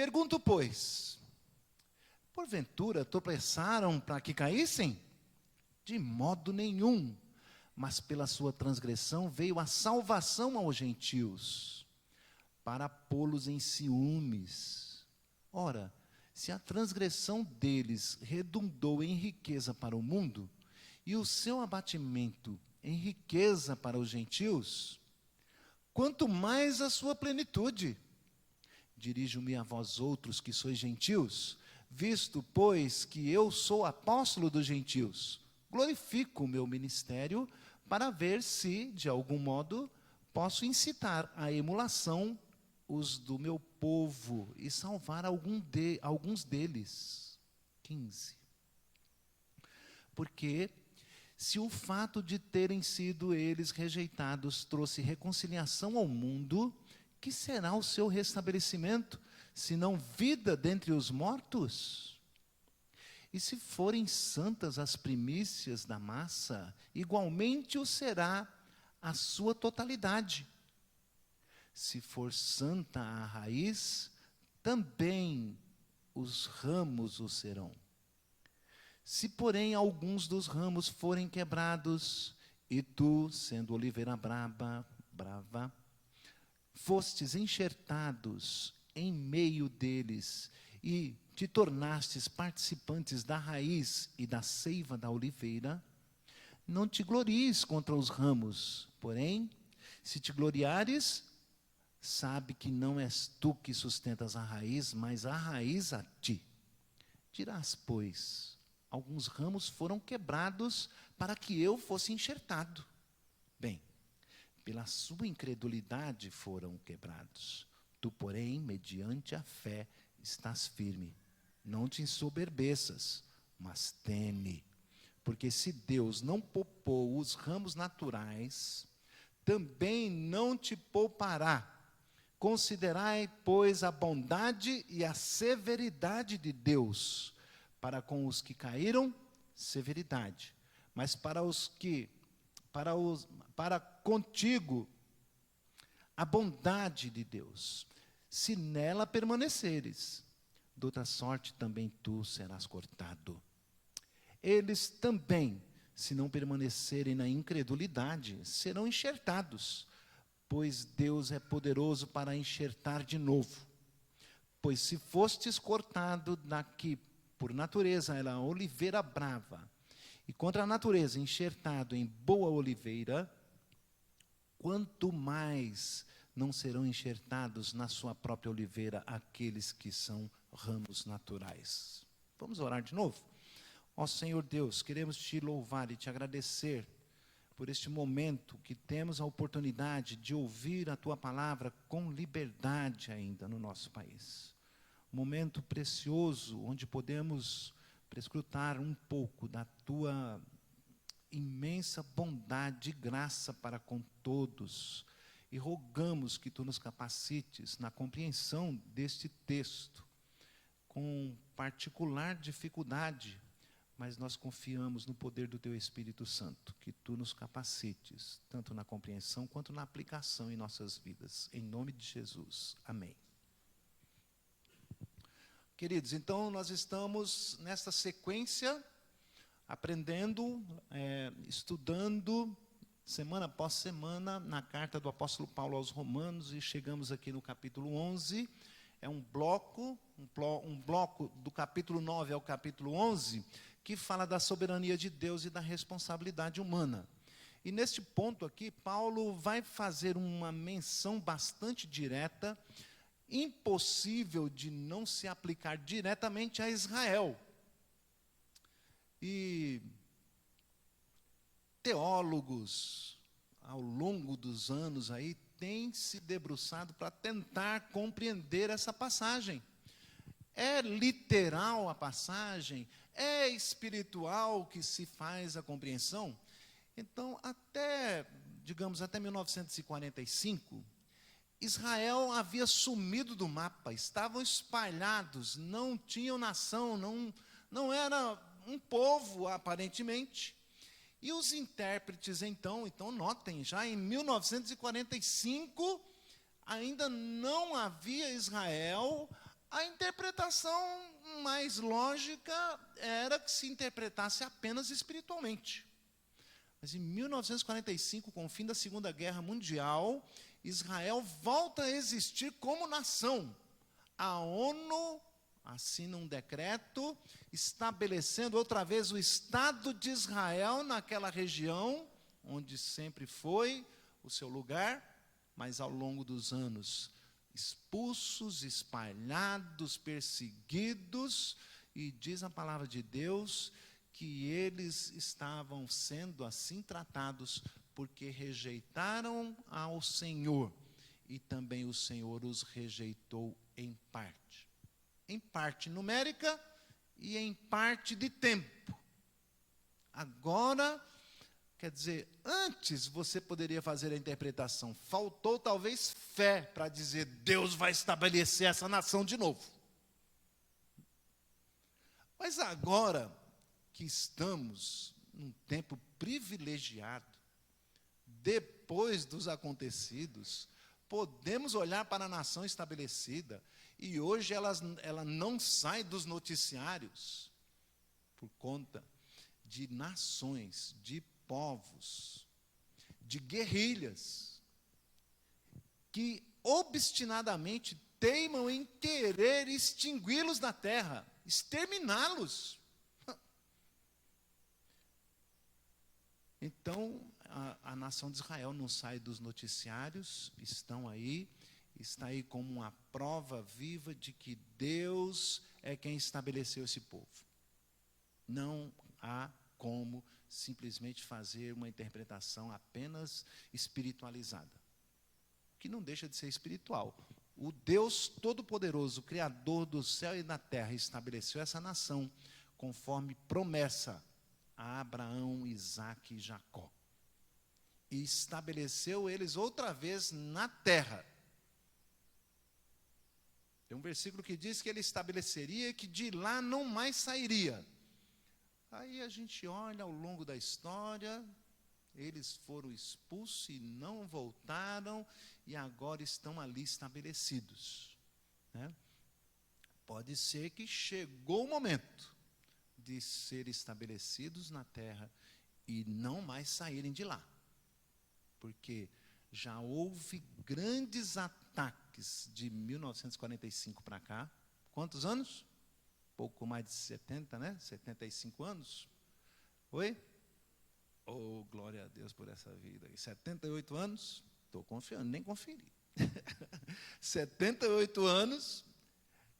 Pergunto, pois, porventura tropeçaram para que caíssem? De modo nenhum, mas pela sua transgressão veio a salvação aos gentios, para pô-los em ciúmes. Ora, se a transgressão deles redundou em riqueza para o mundo, e o seu abatimento em riqueza para os gentios, quanto mais a sua plenitude. Dirijo-me a vós outros que sois gentios, visto, pois, que eu sou apóstolo dos gentios, glorifico o meu ministério para ver se, de algum modo, posso incitar à emulação os do meu povo e salvar alguns deles. 15. Porque se o fato de terem sido eles rejeitados trouxe reconciliação ao mundo, que será o seu restabelecimento, senão vida dentre os mortos? E se forem santas as primícias da massa, igualmente o será a sua totalidade. Se for santa a raiz, também os ramos o serão. Se, porém, alguns dos ramos forem quebrados, e tu, sendo oliveira brava, fostes enxertados em meio deles, e te tornastes participantes da raiz e da seiva da oliveira, não te glories contra os ramos, porém, se te gloriares, sabe que não és tu que sustentas a raiz, mas a raiz a ti. Dirás, pois, alguns ramos foram quebrados para que eu fosse enxertado. Bem, pela sua incredulidade foram quebrados. Tu, porém, mediante a fé, estás firme. Não te ensoberbeças, mas teme. Porque se Deus não poupou os ramos naturais, também não te poupará. Considerai, pois, a bondade e a severidade de Deus. Para com os que caíram, severidade. Mas para contigo, a bondade de Deus. Se nela permaneceres, de outra sorte também tu serás cortado. Eles também, se não permanecerem na incredulidade, serão enxertados, pois Deus é poderoso para enxertar de novo. Pois se fostes cortado daqui, por natureza era a oliveira brava, e contra a natureza enxertado em boa oliveira, quanto mais não serão enxertados na sua própria oliveira aqueles que são ramos naturais. Vamos orar de novo? Ó Senhor Deus, queremos te louvar e te agradecer por este momento que temos a oportunidade de ouvir a tua palavra com liberdade ainda no nosso país. Um momento precioso onde podemos prescrutar um pouco da tua imensa bondade e graça para com todos. E rogamos que tu nos capacites na compreensão deste texto, com particular dificuldade, mas nós confiamos no poder do teu Espírito Santo, que tu nos capacites, tanto na compreensão quanto na aplicação em nossas vidas. Em nome de Jesus. Amém. Queridos, então nós estamos nesta sequência, aprendendo, estudando, semana após semana, na carta do apóstolo Paulo aos Romanos, e chegamos aqui no capítulo 11, é um bloco do capítulo 9 ao capítulo 11, que fala da soberania de Deus e da responsabilidade humana. E neste ponto aqui, Paulo vai fazer uma menção bastante direta, impossível de não se aplicar diretamente a Israel. E teólogos, ao longo dos anos aí, têm se debruçado para tentar compreender essa passagem. É literal a passagem? É espiritual que se faz a compreensão? Então, até 1945, Israel havia sumido do mapa, estavam espalhados, não tinham nação, não era um povo, aparentemente. E os intérpretes, então notem, já em 1945, ainda não havia Israel, A interpretação mais lógica era que se interpretasse apenas espiritualmente. Mas em 1945, com o fim da Segunda Guerra Mundial, Israel volta a existir como nação. A ONU assina um decreto estabelecendo outra vez o Estado de Israel naquela região, onde sempre foi o seu lugar, mas ao longo dos anos, expulsos, espalhados, perseguidos, e diz a palavra de Deus que eles estavam sendo assim tratados porque rejeitaram ao Senhor, e também o Senhor os rejeitou em parte numérica e em parte de tempo. Agora, quer dizer, antes você poderia fazer a interpretação, faltou talvez fé para dizer, Deus vai estabelecer essa nação de novo. Mas agora que estamos num tempo privilegiado, depois dos acontecidos, podemos olhar para a nação estabelecida, e hoje ela não sai dos noticiários, por conta de nações, de povos, de guerrilhas, que obstinadamente teimam em querer extingui-los da terra, exterminá-los. Então, a nação de Israel não sai dos noticiários, está aí como uma prova viva de que Deus é quem estabeleceu esse povo. Não há como simplesmente fazer uma interpretação apenas espiritualizada, que não deixa de ser espiritual. O Deus Todo-Poderoso, Criador do céu e da terra, estabeleceu essa nação conforme promessa a Abraão, Isaque e Jacó. E estabeleceu eles outra vez na terra. Tem um versículo que diz que ele estabeleceria que de lá não mais sairia. Aí a gente olha ao longo da história, eles foram expulsos e não voltaram, e agora estão ali estabelecidos, né? Pode ser que chegou o momento de ser estabelecidos na terra e não mais saírem de lá, porque já houve grandes ataques de 1945 para cá. Quantos anos? Pouco mais de 70, né? 75 anos. Oi? Oh, glória a Deus por essa vida. 78 anos, estou confiando, nem conferi. 78 anos,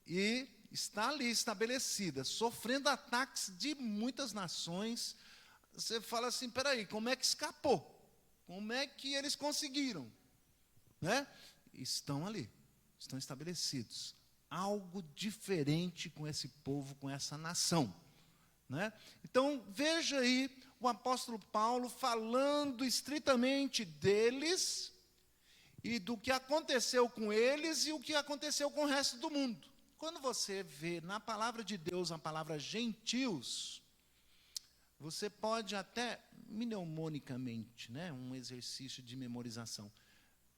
e está ali estabelecida, sofrendo ataques de muitas nações. Você fala assim, peraí, como é que escapou? Como é que eles conseguiram? Né? Estão ali, estão estabelecidos. Algo diferente com esse povo, com essa nação, né? Então, veja aí o apóstolo Paulo falando estritamente deles e do que aconteceu com eles e o que aconteceu com o resto do mundo. Quando você vê na palavra de Deus a palavra gentios, você pode até, mnemonicamente, né, um exercício de memorização,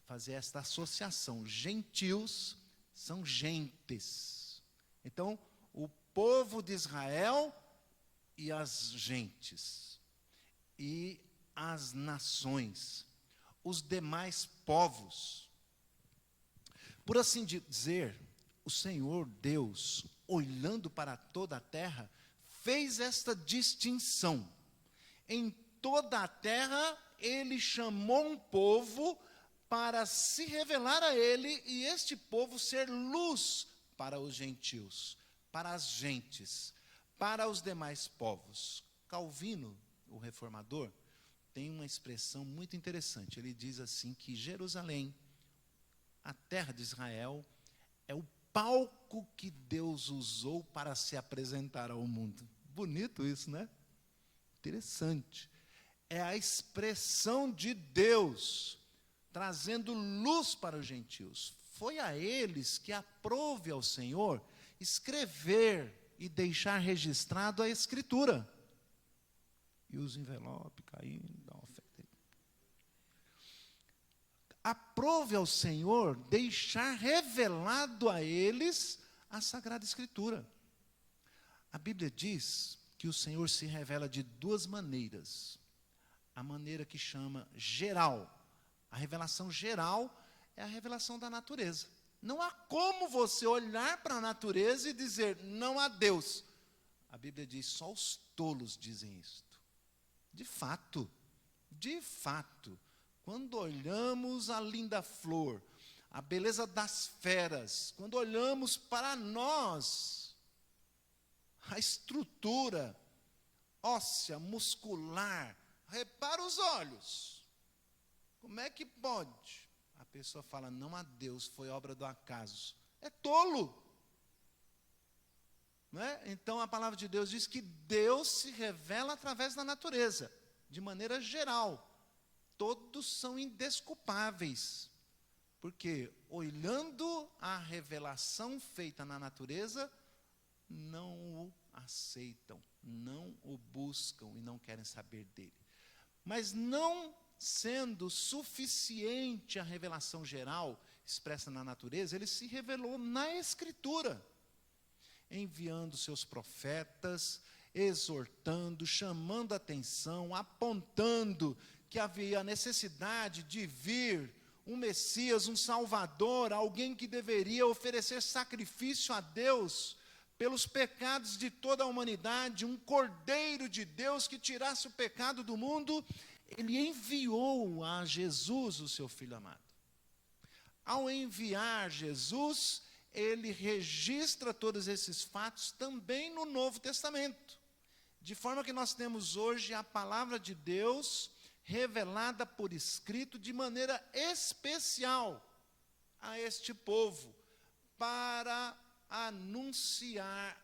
fazer esta associação. Gentios são gentes. Então, o povo de Israel e as gentes, e as nações, os demais povos. Por assim dizer, o Senhor Deus, olhando para toda a terra, fez esta distinção. Em toda a terra, Ele chamou um povo para se revelar a Ele, e este povo ser luz para os gentios, para as gentes, para os demais povos. Calvino, o reformador, tem uma expressão muito interessante. Ele diz assim que Jerusalém, a terra de Israel, é o palco que Deus usou para se apresentar ao mundo. Bonito isso, né? Interessante. É a expressão de Deus trazendo luz para os gentios. Foi a eles que aprove ao Senhor escrever e deixar registrado a Escritura. E os envelopes caindo, dá uma oferta. Aprove ao Senhor deixar revelado a eles a Sagrada Escritura. A Bíblia diz que o Senhor se revela de duas maneiras. A maneira que chama geral. A revelação geral é a revelação da natureza. Não há como você olhar para a natureza e dizer, não há Deus. A Bíblia diz, só os tolos dizem isto. De fato, quando olhamos a linda flor, a beleza das feras, quando olhamos para nós, a estrutura óssea, muscular, repara os olhos. Como é que pode? A pessoa fala, não há Deus, foi obra do acaso. É tolo. Não é? Então a palavra de Deus diz que Deus se revela através da natureza, de maneira geral. Todos são indesculpáveis. Porque, olhando a revelação feita na natureza, não o aceitam, não o buscam e não querem saber dele. Mas não sendo suficiente a revelação geral expressa na natureza, ele se revelou na Escritura, enviando seus profetas, exortando, chamando a atenção, apontando que havia necessidade de vir um Messias, um Salvador, alguém que deveria oferecer sacrifício a Deus pelos pecados de toda a humanidade, um Cordeiro de Deus que tirasse o pecado do mundo. Ele enviou a Jesus, o seu Filho amado. Ao enviar Jesus, ele registra todos esses fatos também no Novo Testamento. De forma que nós temos hoje a palavra de Deus revelada por escrito de maneira especial a este povo, para anunciar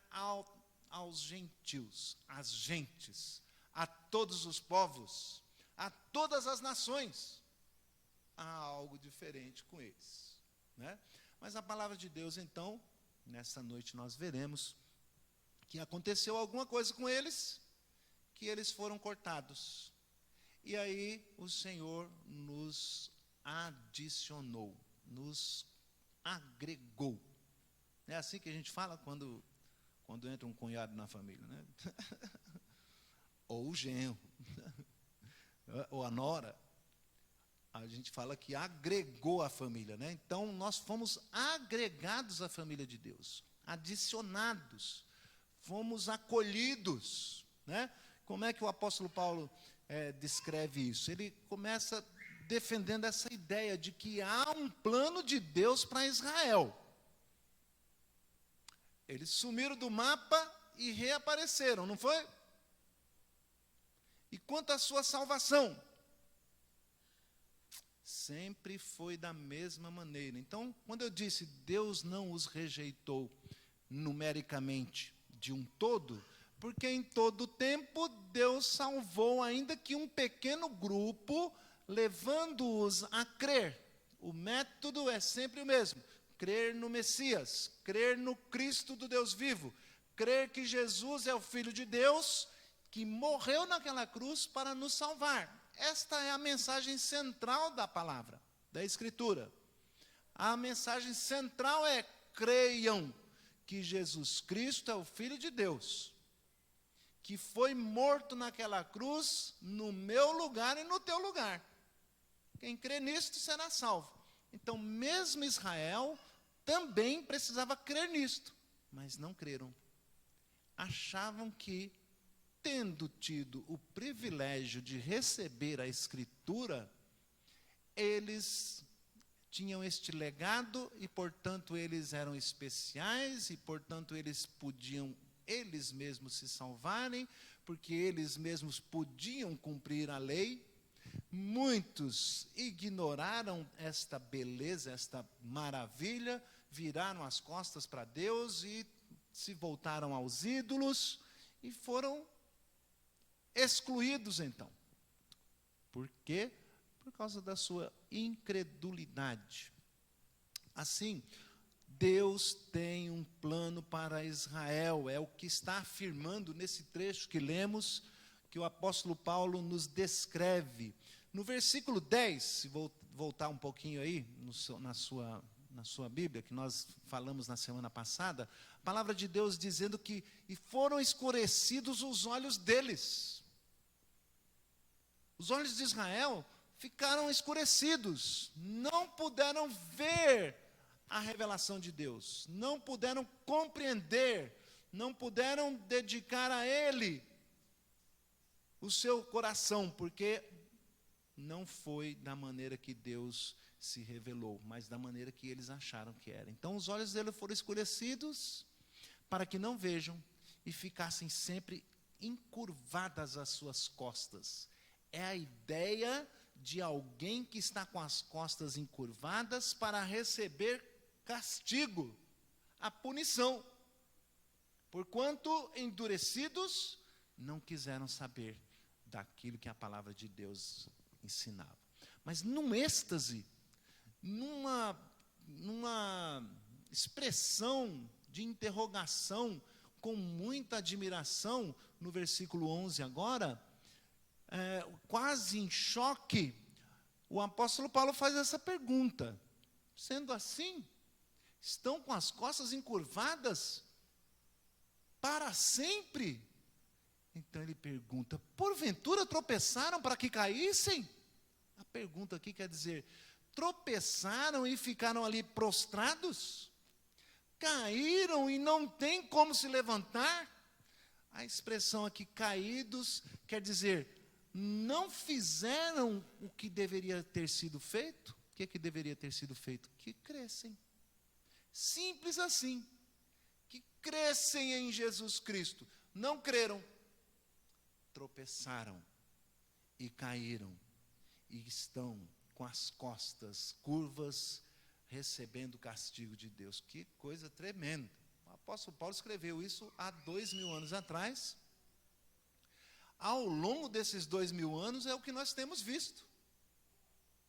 aos gentios, às gentes, a todos os povos, a todas as nações. Há algo diferente com eles, né? Mas a palavra de Deus, então, nessa noite nós veremos que aconteceu alguma coisa com eles, que eles foram cortados. E aí o Senhor nos adicionou, nos agregou. É assim que a gente fala quando entra um cunhado na família, né? Ou o genro, ou a nora. A gente fala que agregou a família, né? Então, nós fomos agregados à família de Deus, adicionados, fomos acolhidos, né? Como é que o apóstolo Paulo descreve isso? Ele começa defendendo essa ideia de que há um plano de Deus para Israel. Eles sumiram do mapa e reapareceram, não foi? E quanto à sua salvação? Sempre foi da mesma maneira. Então, quando eu disse Deus não os rejeitou numericamente de um todo, porque em todo tempo Deus salvou ainda que um pequeno grupo, levando-os a crer. O método é sempre o mesmo: crer no Messias, crer no Cristo do Deus vivo, crer que Jesus é o Filho de Deus, que morreu naquela cruz para nos salvar. Esta é a mensagem central da palavra, da Escritura. A mensagem central é: creiam que Jesus Cristo é o Filho de Deus, que foi morto naquela cruz no meu lugar e no teu lugar. Quem crê nisto será salvo. Então, mesmo Israel também precisava crer nisto, mas não creram. Achavam que, tendo tido o privilégio de receber a Escritura, eles tinham este legado e, portanto, eles eram especiais e, portanto, eles podiam eles mesmos se salvarem, porque eles mesmos podiam cumprir a lei. Muitos ignoraram esta beleza, esta maravilha, viraram as costas para Deus e se voltaram aos ídolos e foram excluídos, então. Por quê? Por causa da sua incredulidade. Assim, Deus tem um plano para Israel, é o que está afirmando nesse trecho que lemos, que o apóstolo Paulo nos descreve. No versículo 10, se voltar um pouquinho aí, na sua na sua Bíblia, que nós falamos na semana passada, a palavra de Deus dizendo que e foram escurecidos os olhos deles. Os olhos de Israel ficaram escurecidos, não puderam ver a revelação de Deus, não puderam compreender, não puderam dedicar a Ele o seu coração, porque não foi da maneira que Deus se revelou, mas da maneira que eles acharam que era. Então os olhos dele foram escurecidos para que não vejam e ficassem sempre encurvadas as suas costas. É a ideia de alguém que está com as costas encurvadas para receber castigo, a punição. Porquanto endurecidos, não quiseram saber daquilo que a palavra de Deus ensinava. Mas num êxtase, numa expressão de interrogação, com muita admiração, no versículo 11 agora, quase em choque, o apóstolo Paulo faz essa pergunta: sendo assim, estão com as costas encurvadas para sempre? Então ele pergunta: porventura tropeçaram para que caíssem? A pergunta aqui quer dizer, tropeçaram e ficaram ali prostrados? Caíram e não tem como se levantar? A expressão aqui, caídos, quer dizer, não fizeram o que deveria ter sido feito? O que deveria ter sido feito? Que crescem. Simples assim. Que crescem em Jesus Cristo. Não creram. Tropeçaram e caíram. E estão com as costas curvas, recebendo o castigo de Deus. Que coisa tremenda. O apóstolo Paulo escreveu isso há 2000 anos atrás. Ao longo desses 2000 anos é o que nós temos visto.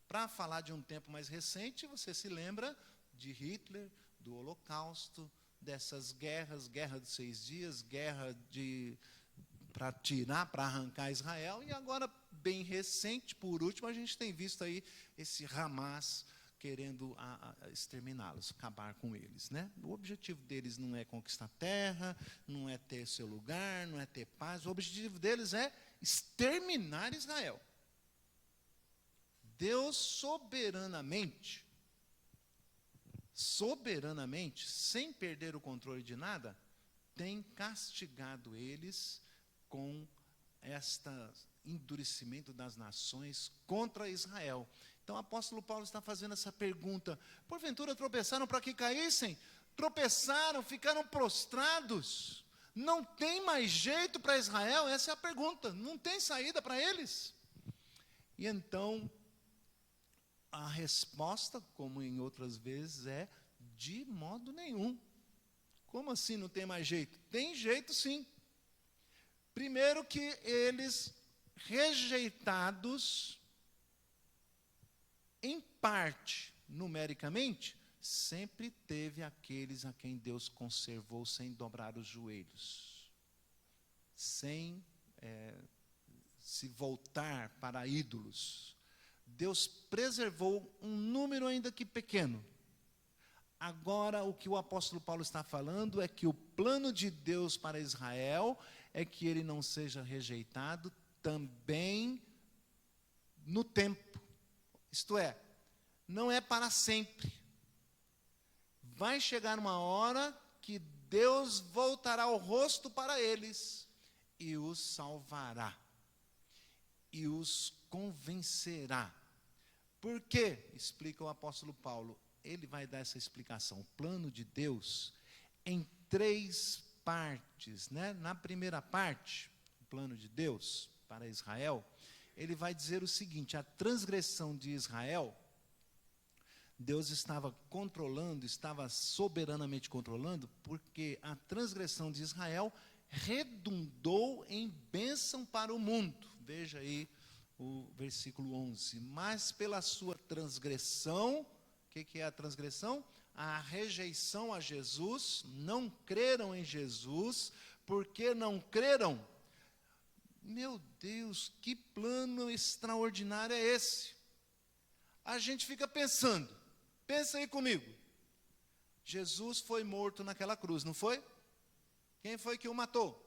Para falar de um tempo mais recente, você se lembra de Hitler, do Holocausto, dessas guerras, guerra dos 6 dias, guerra para tirar, para arrancar Israel, e agora, bem recente, por último, a gente tem visto aí esse Hamas querendo exterminá-los, acabar com eles, né? O objetivo deles não é conquistar terra, não é ter seu lugar, não é ter paz, o objetivo deles é exterminar Israel. Deus soberanamente, sem perder o controle de nada, tem castigado eles com este endurecimento das nações contra Israel. Então o apóstolo Paulo está fazendo essa pergunta: porventura tropeçaram para que caíssem? Tropeçaram, ficaram prostrados, não tem mais jeito para Israel? Essa é a pergunta, não tem saída para eles? E então a resposta, como em outras vezes, é: de modo nenhum. Como assim não tem mais jeito? Tem jeito sim. Primeiro que eles, rejeitados, em parte, numericamente, sempre teve aqueles a quem Deus conservou sem dobrar os joelhos, sem se voltar para ídolos. Deus preservou um número ainda que pequeno. Agora, o que o apóstolo Paulo está falando é que o plano de Deus para Israel é que ele não seja rejeitado também no tempo. Isto é, não é para sempre. Vai chegar uma hora que Deus voltará o rosto para eles e os salvará. E os convencerá. Por quê? Explica o apóstolo Paulo. Ele vai dar essa explicação. O plano de Deus em 3 partes, né? Na primeira parte, o plano de Deus para Israel, ele vai dizer o seguinte: a transgressão de Israel, Deus estava controlando, estava soberanamente controlando, porque a transgressão de Israel redundou em bênção para o mundo. Veja aí o versículo 11. Mas pela sua transgressão, o que é a transgressão? A rejeição a Jesus, não creram em Jesus, porque não creram. Meu Deus, que plano extraordinário é esse? A gente fica pensando, pensa aí comigo, Jesus foi morto naquela cruz, não foi? Quem foi que o matou?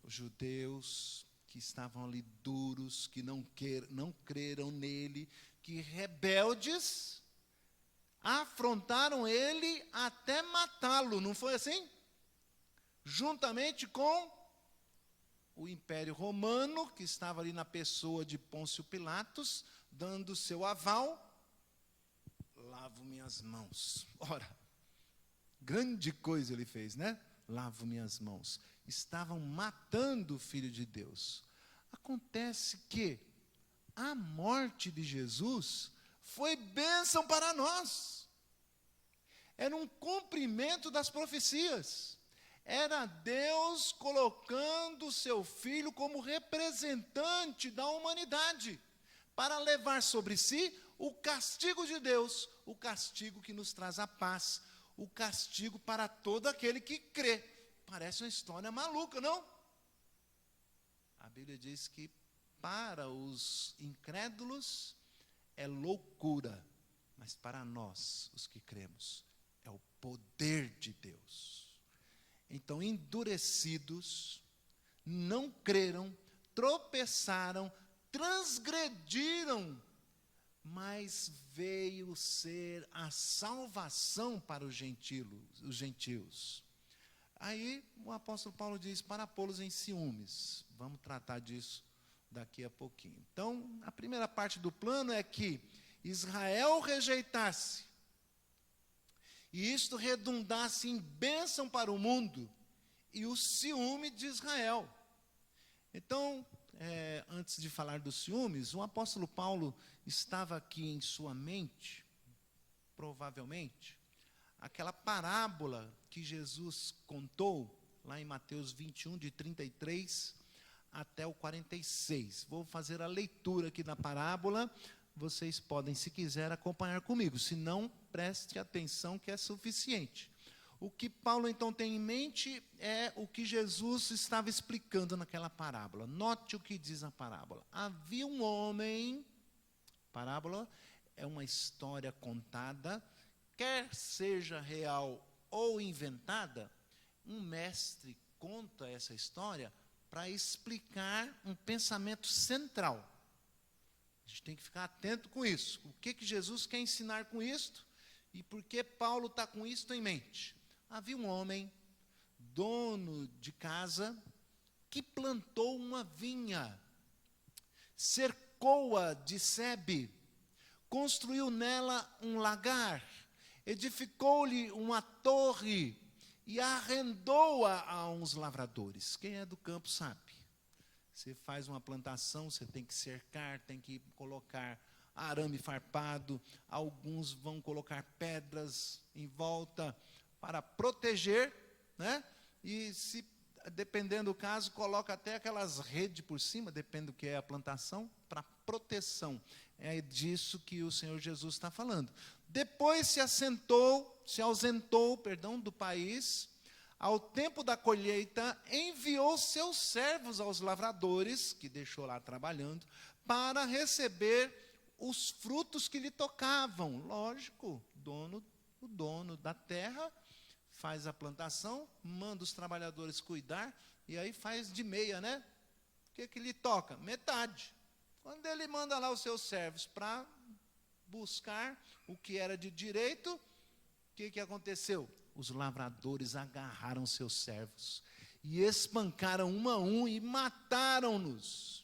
Os judeus que estavam ali duros, que não creram nele, que rebeldes, afrontaram ele até matá-lo, não foi assim? Juntamente com o Império Romano, que estava ali na pessoa de Pôncio Pilatos, dando seu aval. Lavo minhas mãos. Ora, grande coisa ele fez, né? Lavo minhas mãos. Estavam matando o Filho de Deus. Acontece que a morte de Jesus foi bênção para nós. Era um cumprimento das profecias. Era Deus colocando o seu Filho como representante da humanidade, para levar sobre si o castigo de Deus, o castigo que nos traz a paz, o castigo para todo aquele que crê. Parece uma história maluca, não? A Bíblia diz que para os incrédulos é loucura, mas para nós, os que cremos, é o poder de Deus. Então, endurecidos, não creram, tropeçaram, transgrediram, mas veio ser a salvação para os gentios. Aí o apóstolo Paulo diz, para pô-los em ciúmes. Vamos tratar disso daqui a pouquinho. Então, a primeira parte do plano é que Israel rejeitasse, e isto redundasse em bênção para o mundo, e o ciúme de Israel. Então, antes de falar dos ciúmes, o apóstolo Paulo estava aqui em sua mente, provavelmente, aquela parábola que Jesus contou, lá em Mateus 21, de 33 até o 46. Vou fazer a leitura aqui da parábola, vocês podem, se quiser, acompanhar comigo, se não, preste atenção que é suficiente. O que Paulo então tem em mente é o que Jesus estava explicando naquela parábola. Note o que diz a parábola. Havia um homem, parábola é uma história contada, quer seja real ou inventada, um mestre conta essa história para explicar um pensamento central. A gente tem que ficar atento com isso. O que Jesus quer ensinar com isto? E por que Paulo está com isto em mente? Havia um homem, dono de casa, que plantou uma vinha, cercou-a de sebe, construiu nela um lagar, edificou-lhe uma torre e arrendou-a a uns lavradores. Quem é do campo sabe. Você faz uma plantação, você tem que cercar, tem que colocar arame farpado, alguns vão colocar pedras em volta para proteger, né? E se dependendo do caso, coloca até aquelas redes por cima, depende do que é a plantação, para proteção. É disso que o Senhor Jesus está falando. Depois se ausentou do país. Ao tempo da colheita, enviou seus servos aos lavradores, que deixou lá trabalhando, para receber os frutos que lhe tocavam. Lógico, o dono da terra faz a plantação, manda os trabalhadores cuidar, e aí faz de meia, né? O que lhe toca? Metade. Quando ele manda lá os seus servos para buscar o que era de direito, o que aconteceu? Os lavradores agarraram seus servos e espancaram um a um e mataram-nos.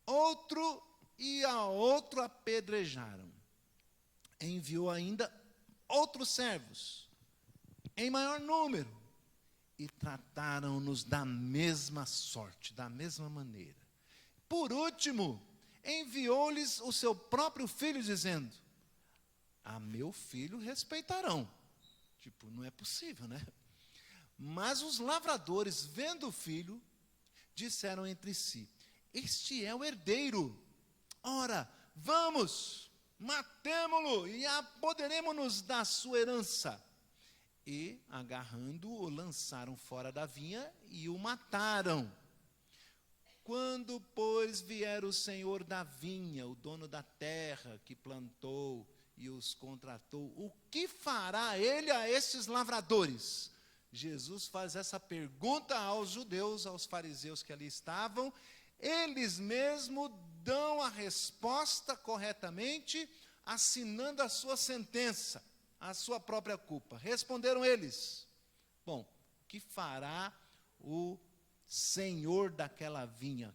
Outro e a outro apedrejaram. Enviou ainda outros servos, em maior número, e trataram-nos da mesma sorte, da mesma maneira. Por último, enviou-lhes o seu próprio filho, dizendo: a meu filho respeitarão. Não é possível, né? Mas os lavradores, vendo o filho, disseram entre si: este é o herdeiro. Ora, vamos, matemo-lo e apoderemo-nos da sua herança. E, agarrando-o, lançaram fora da vinha e o mataram. Quando, pois, vier o senhor da vinha, o dono da terra que plantou e os contratou, o que fará ele a esses lavradores? Jesus faz essa pergunta aos judeus, aos fariseus que ali estavam. Eles mesmos dão a resposta corretamente, assinando a sua sentença, a sua própria culpa. Responderam eles: bom, o que fará o senhor daquela vinha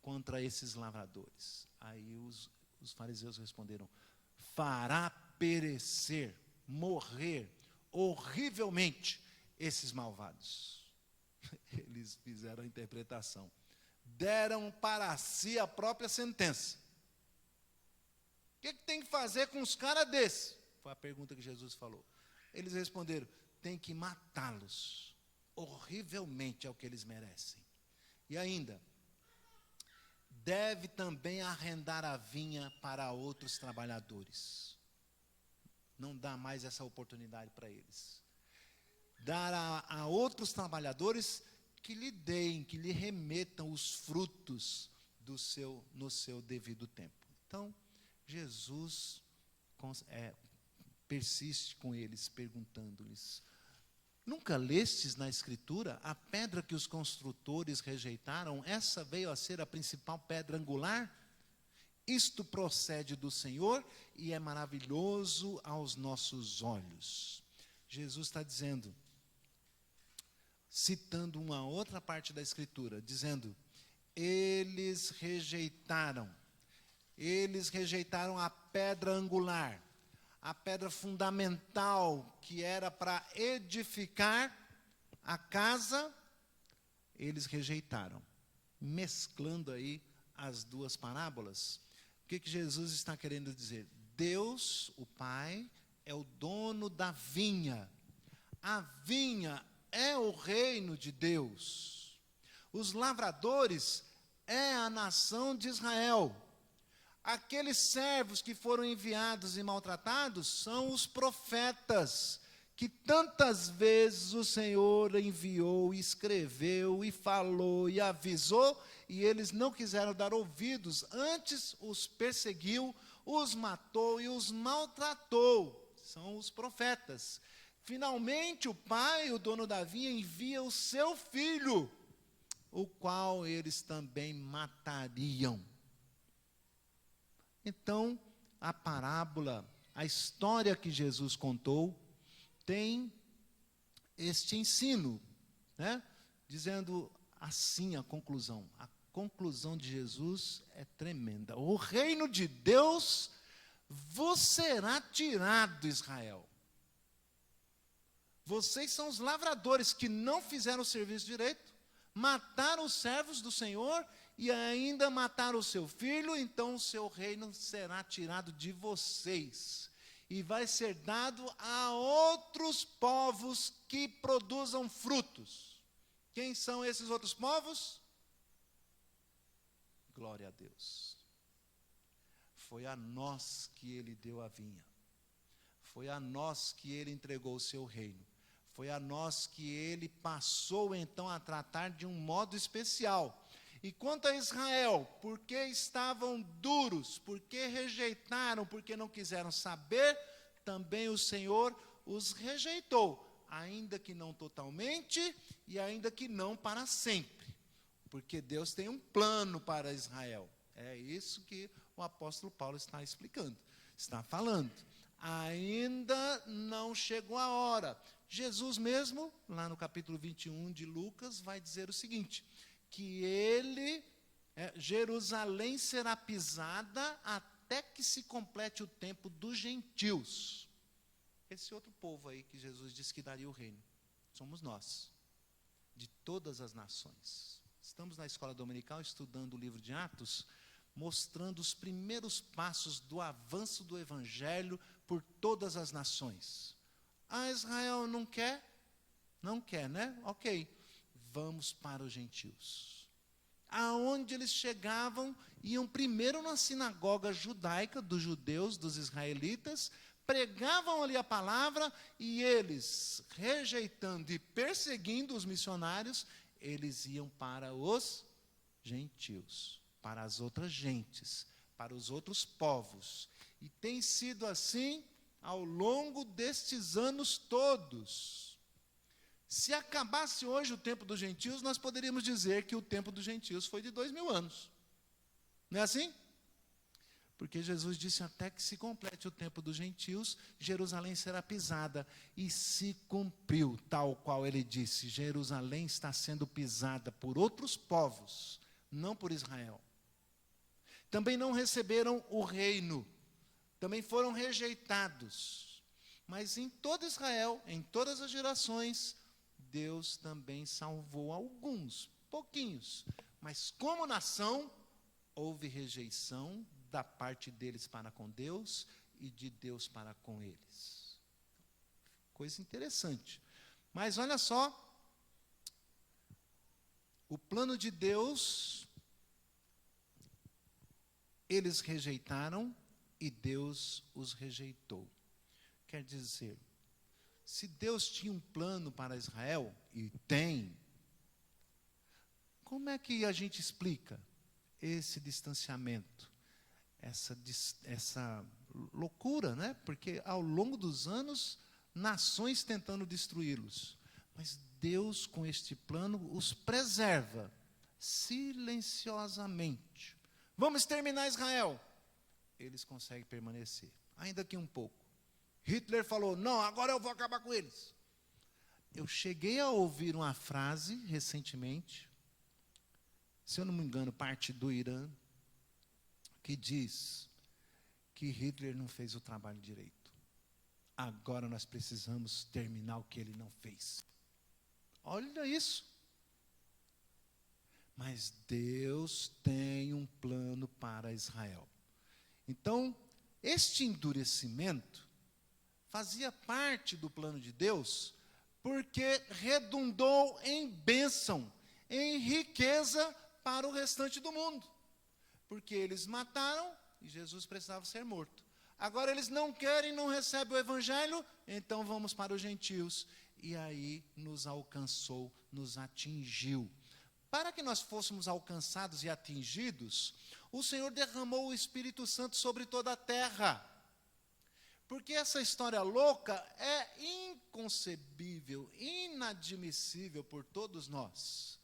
contra esses lavradores? Aí os fariseus responderam: fará perecer, morrer horrivelmente esses malvados. Eles fizeram a interpretação, deram para si a própria sentença. O que tem que fazer com os caras desses? Foi a pergunta que Jesus falou. Eles responderam: tem que matá-los horrivelmente, é o que eles merecem. E ainda, deve também arrendar a vinha para outros trabalhadores. Não dá mais essa oportunidade para eles. Dar a outros trabalhadores que lhe deem, que lhe remetam os frutos no seu devido tempo. Então, Jesus persiste com eles, perguntando-lhes: nunca lestes na Escritura a pedra que os construtores rejeitaram? Essa veio a ser a principal pedra angular? Isto procede do Senhor e é maravilhoso aos nossos olhos. Jesus está dizendo, citando uma outra parte da Escritura, dizendo: eles rejeitaram a pedra angular, a pedra fundamental que era para edificar a casa, eles rejeitaram. Mesclando aí as duas parábolas, o que Jesus está querendo dizer? Deus, o Pai, é o dono da vinha. A vinha é o reino de Deus. Os lavradores é a nação de Israel. Aqueles servos que foram enviados e maltratados são os profetas, que tantas vezes o Senhor enviou, escreveu e falou e avisou, e eles não quiseram dar ouvidos, antes os perseguiu, os matou e os maltratou. São os profetas. Finalmente o pai, o dono da vinha, envia o seu filho, o qual eles também matariam. Então, a parábola, a história que Jesus contou, tem este ensino, né? Dizendo assim a conclusão. A conclusão de Jesus é tremenda. O reino de Deus vos será tirado, Israel. Vocês são os lavradores que não fizeram o serviço direito, mataram os servos do Senhor e ainda mataram o seu filho, então o seu reino será tirado de vocês e vai ser dado a outros povos que produzam frutos. Quem são esses outros povos? Glória a Deus. Foi a nós que Ele deu a vinha. Foi a nós que Ele entregou o seu reino. Foi a nós que Ele passou então a tratar de um modo especial. E quanto a Israel, porque estavam duros, porque rejeitaram, porque não quiseram saber, também o Senhor os rejeitou, ainda que não totalmente e ainda que não para sempre. Porque Deus tem um plano para Israel. É isso que o apóstolo Paulo está explicando, está falando. Ainda não chegou a hora. Jesus mesmo, lá no capítulo 21 de Lucas, vai dizer o seguinte, que Jerusalém será pisada até que se complete o tempo dos gentios. Esse outro povo aí que Jesus disse que daria o reino, somos nós, de todas as nações. Estamos na escola dominical estudando o livro de Atos, mostrando os primeiros passos do avanço do evangelho por todas as nações. Ah, Israel não quer? Não quer, né? Ok, vamos para os gentios. Aonde eles chegavam, iam primeiro na sinagoga judaica dos judeus, dos israelitas, pregavam ali a palavra e eles, rejeitando e perseguindo os missionários, eles iam para os gentios, para as outras gentes, para os outros povos. E tem sido assim ao longo destes anos todos. Se acabasse hoje o tempo dos gentios, nós poderíamos dizer que o tempo dos gentios foi de 2000 anos. Não é assim? Porque Jesus disse: até que se complete o tempo dos gentios, Jerusalém será pisada. E se cumpriu, tal qual ele disse. Jerusalém está sendo pisada por outros povos, não por Israel. Também não receberam o reino, também foram rejeitados. Mas em todo Israel, em todas as gerações, Deus também salvou alguns, pouquinhos. Mas como nação, houve rejeição da parte deles para com Deus e de Deus para com eles. Coisa interessante. Mas olha só, o plano de Deus, eles rejeitaram e Deus os rejeitou. Quer dizer, se Deus tinha um plano para Israel, e tem, como é que a gente explica esse distanciamento? Essa loucura, né? Porque ao longo dos anos, nações tentando destruí-los. Mas Deus, com este plano, os preserva silenciosamente. Vamos exterminar Israel. Eles conseguem permanecer, ainda que um pouco. Hitler falou: não, agora eu vou acabar com eles. Eu cheguei a ouvir uma frase recentemente, se eu não me engano, parte do Irã, que diz que Hitler não fez o trabalho direito. Agora nós precisamos terminar o que ele não fez. Olha isso. Mas Deus tem um plano para Israel. Então, este endurecimento fazia parte do plano de Deus, porque redundou em bênção, em riqueza para o restante do mundo. Porque eles mataram e Jesus precisava ser morto. Agora eles não querem, não recebem o evangelho, então vamos para os gentios. E aí nos alcançou, nos atingiu. Para que nós fôssemos alcançados e atingidos, o Senhor derramou o Espírito Santo sobre toda a terra. Porque essa história louca é inconcebível, inadmissível por todos nós.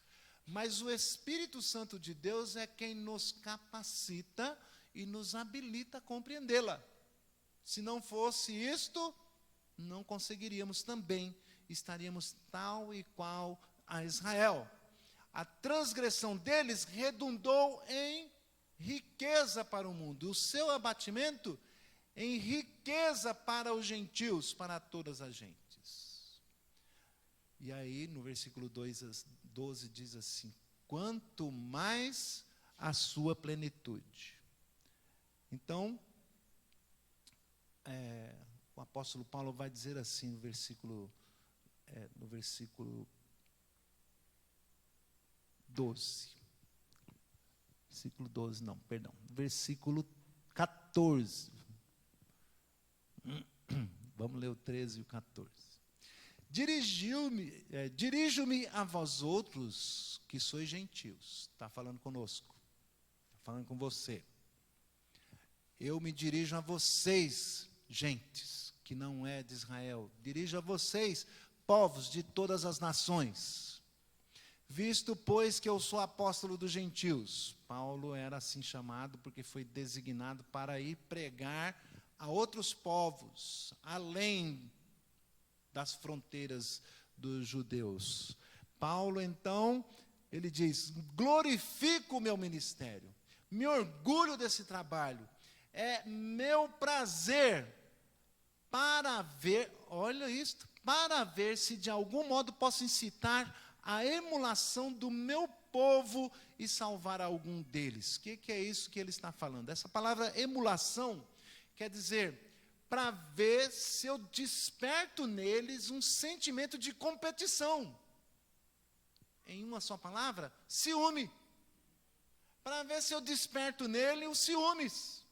Mas o Espírito Santo de Deus é quem nos capacita e nos habilita a compreendê-la. Se não fosse isto, não conseguiríamos também, estaríamos tal e qual a Israel. A transgressão deles redundou em riqueza para o mundo. O seu abatimento em riqueza para os gentios, para todas as gentes. E aí, no versículo 12 diz assim: quanto mais a sua plenitude. Então, o apóstolo Paulo vai dizer assim no versículo 12. Versículo 12, não, perdão. Versículo 14. Vamos ler o 13 e o 14. Dirijo-me a vós outros, que sois gentios. Está falando conosco. Está falando com você. Eu me dirijo a vocês, gentes, que não é de Israel. Dirijo a vocês, povos de todas as nações. Visto, pois, que eu sou apóstolo dos gentios. Paulo era assim chamado porque foi designado para ir pregar a outros povos, além das fronteiras dos judeus. Paulo, então, ele diz: glorifico o meu ministério, me orgulho desse trabalho, é meu prazer para ver, olha isto, para ver se de algum modo posso incitar a emulação do meu povo e salvar algum deles. O que é isso que ele está falando? Essa palavra emulação quer dizer, para ver se eu desperto neles um sentimento de competição. Em uma só palavra, ciúme. Para ver se eu desperto nele os ciúmes.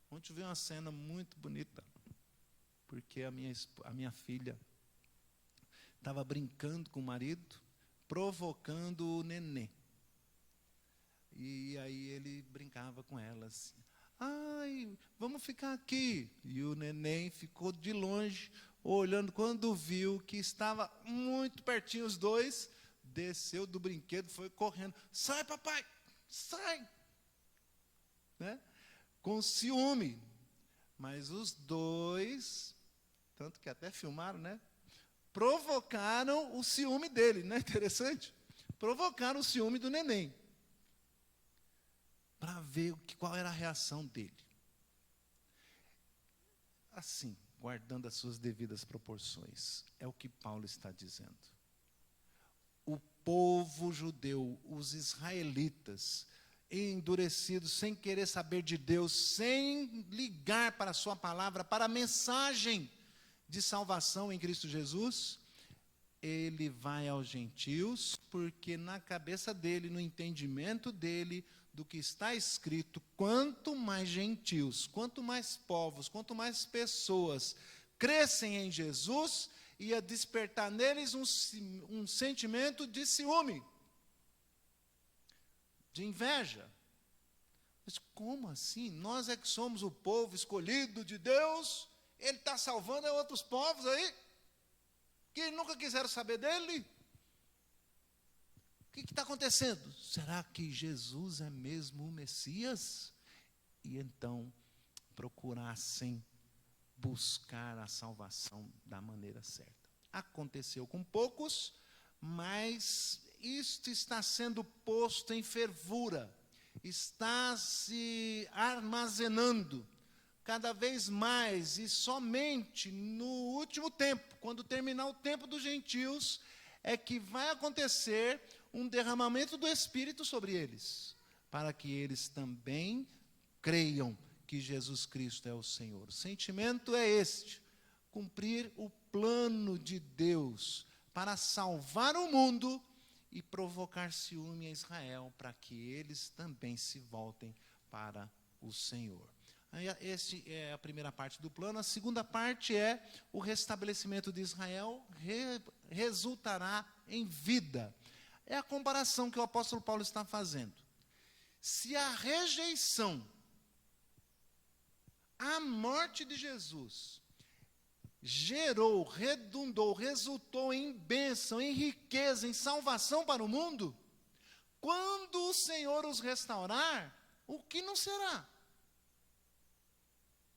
Ontem eu vi uma cena muito bonita, porque a minha filha estava brincando com o marido, provocando o neném. E aí ele brincava com elas. Ai, vamos ficar aqui. E o neném ficou de longe, olhando. Quando viu que estava muito pertinho os dois, desceu do brinquedo, foi correndo. Sai, papai, sai! Né? Com ciúme. Mas os dois, tanto que até filmaram, né? Provocaram o ciúme dele, não é interessante? Provocaram o ciúme do neném. Para ver qual era a reação dele. Assim, guardando as suas devidas proporções, é o que Paulo está dizendo. O povo judeu, os israelitas, endurecidos, sem querer saber de Deus, sem ligar para a sua palavra, para a mensagem de salvação em Cristo Jesus, ele vai aos gentios, porque na cabeça dele, no entendimento dele, do que está escrito, quanto mais gentios, quanto mais povos, quanto mais pessoas crescem em Jesus, ia despertar neles um sentimento de ciúme, de inveja. Mas como assim? Nós é que somos o povo escolhido de Deus, ele está salvando outros povos aí, que nunca quiseram saber dele. O que está acontecendo? Será que Jesus é mesmo o Messias? E então procurassem buscar a salvação da maneira certa. Aconteceu com poucos, mas isto está sendo posto em fervura, está se armazenando cada vez mais, e somente no último tempo, quando terminar o tempo dos gentios, é que vai acontecer um derramamento do Espírito sobre eles, para que eles também creiam que Jesus Cristo é o Senhor. O sentimento é este: cumprir o plano de Deus para salvar o mundo e provocar ciúme a Israel, para que eles também se voltem para o Senhor. Essa é a primeira parte do plano. A segunda parte é o restabelecimento de Israel resultará em vida. É a comparação que o apóstolo Paulo está fazendo. Se a rejeição, a morte de Jesus, gerou, redundou, resultou em bênção, em riqueza, em salvação para o mundo, quando o Senhor os restaurar, o que não será?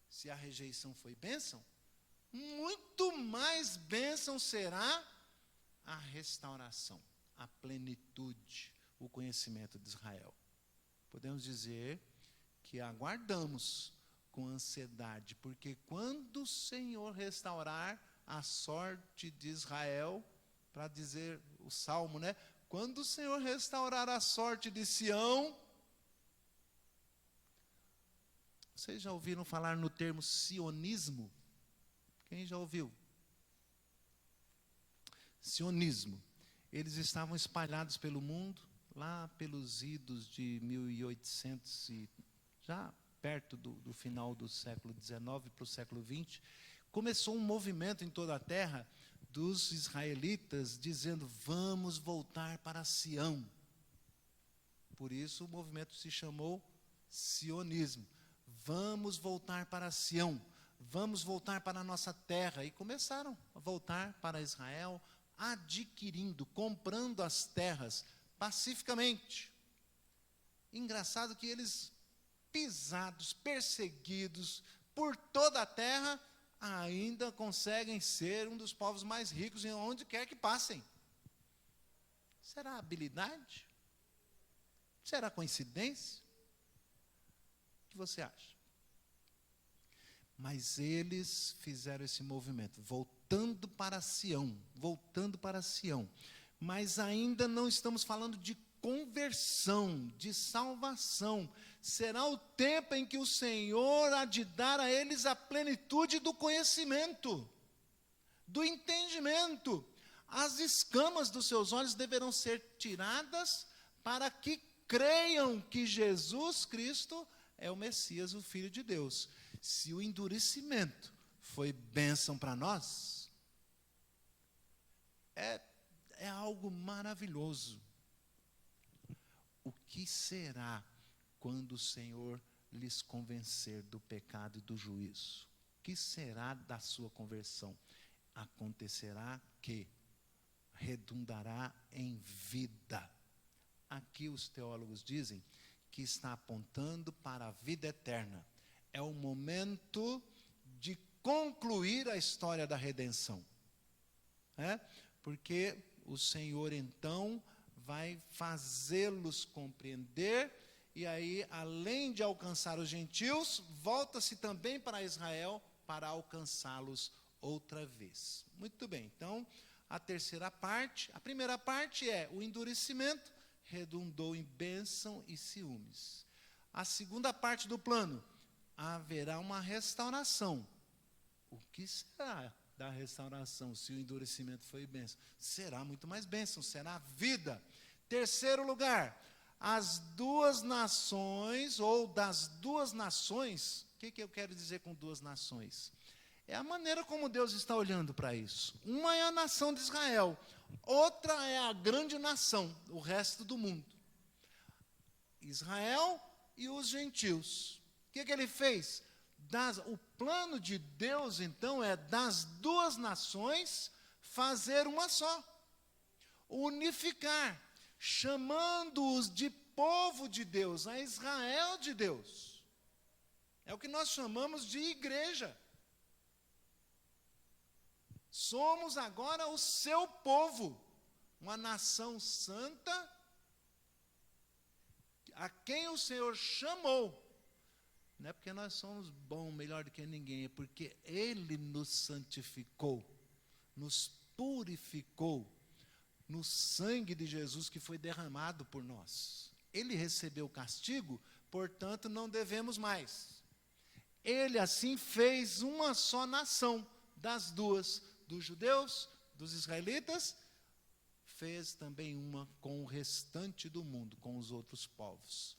Se a rejeição foi bênção, muito mais bênção será a restauração, a plenitude, o conhecimento de Israel. Podemos dizer que aguardamos com ansiedade, porque quando o Senhor restaurar a sorte de Israel, para dizer o Salmo, né? Quando o Senhor restaurar a sorte de Sião. Vocês já ouviram falar no termo sionismo? Quem já ouviu? Sionismo. Eles estavam espalhados pelo mundo, lá pelos idos de 1800, já perto do final do século XIX para o século XX. Começou um movimento em toda a terra dos israelitas dizendo: vamos voltar para Sião. Por isso o movimento se chamou sionismo. Vamos voltar para Sião, vamos voltar para a nossa terra. E começaram a voltar para Israel, adquirindo, comprando as terras pacificamente. Engraçado que eles, pisados, perseguidos por toda a terra, ainda conseguem ser um dos povos mais ricos em onde quer que passem. Será habilidade? Será coincidência? O que você acha? Mas eles fizeram esse movimento, voltando para Sião, voltando para Sião. Mas ainda não estamos falando de conversão, de salvação. Será o tempo em que o Senhor há de dar a eles a plenitude do conhecimento, do entendimento. As escamas dos seus olhos deverão ser tiradas para que creiam que Jesus Cristo é o Messias, o Filho de Deus. Se o endurecimento foi bênção para nós, é algo maravilhoso. O que será quando o Senhor lhes convencer do pecado e do juízo? O que será da sua conversão? Acontecerá que redundará em vida. Aqui os teólogos dizem que está apontando para a vida eterna. É o momento de concluir a história da redenção. Porque o Senhor então vai fazê-los compreender, e aí, além de alcançar os gentios, volta-se também para Israel para alcançá-los outra vez. Muito bem, então, a terceira parte, a primeira parte é o endurecimento, redundou em bênção e ciúmes. A segunda parte do plano, haverá uma restauração. O que será da restauração, se o endurecimento foi bênção? Será muito mais bênção, será vida. Terceiro lugar, as duas nações, ou das duas nações. O que eu quero dizer com duas nações? É a maneira como Deus está olhando para isso. Uma é a nação de Israel, outra é a grande nação, o resto do mundo. Israel e os gentios. O que ele fez? O plano de Deus, então, é das duas nações fazer uma só. Unificar, chamando-os de povo de Deus, a Israel de Deus. É o que nós chamamos de igreja. Somos agora o seu povo, uma nação santa, a quem o Senhor chamou. Não é porque nós somos bons, melhor do que ninguém, é porque Ele nos santificou, nos purificou, no sangue de Jesus que foi derramado por nós. Ele recebeu o castigo, portanto não devemos mais. Ele assim fez uma só nação, das duas, dos judeus, dos israelitas, fez também uma com o restante do mundo, com os outros povos.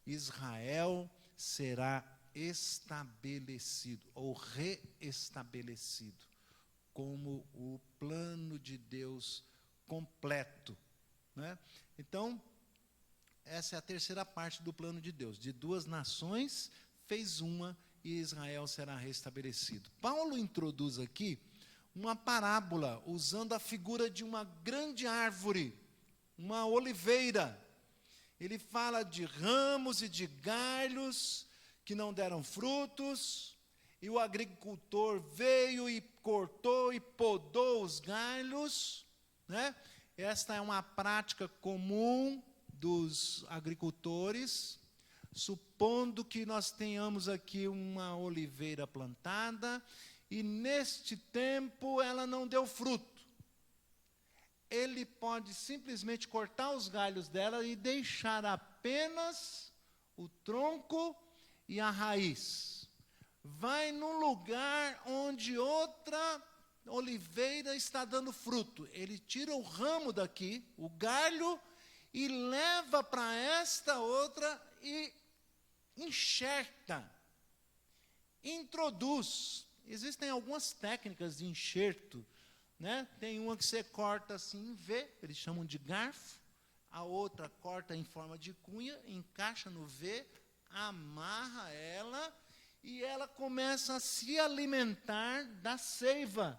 Israel será estabelecido, ou reestabelecido, como o plano de Deus completo. Então, essa é a terceira parte do plano de Deus. De duas nações, fez uma, e Israel será restabelecido. Paulo introduz aqui uma parábola, usando a figura de uma grande árvore, uma oliveira. Ele fala de ramos e de galhos que não deram frutos, e o agricultor veio e cortou e podou os galhos. Esta é uma prática comum dos agricultores, supondo que nós tenhamos aqui uma oliveira plantada, e neste tempo ela não deu fruto. Ele pode simplesmente cortar os galhos dela e deixar apenas o tronco e a raiz. Vai num lugar onde outra oliveira está dando fruto. Ele tira o ramo daqui, o galho, e leva para esta outra e enxerta, introduz. Existem algumas técnicas de enxerto, Tem uma que você corta assim em V, eles chamam de garfo, a outra corta em forma de cunha, encaixa no V, amarra ela, e ela começa a se alimentar da seiva,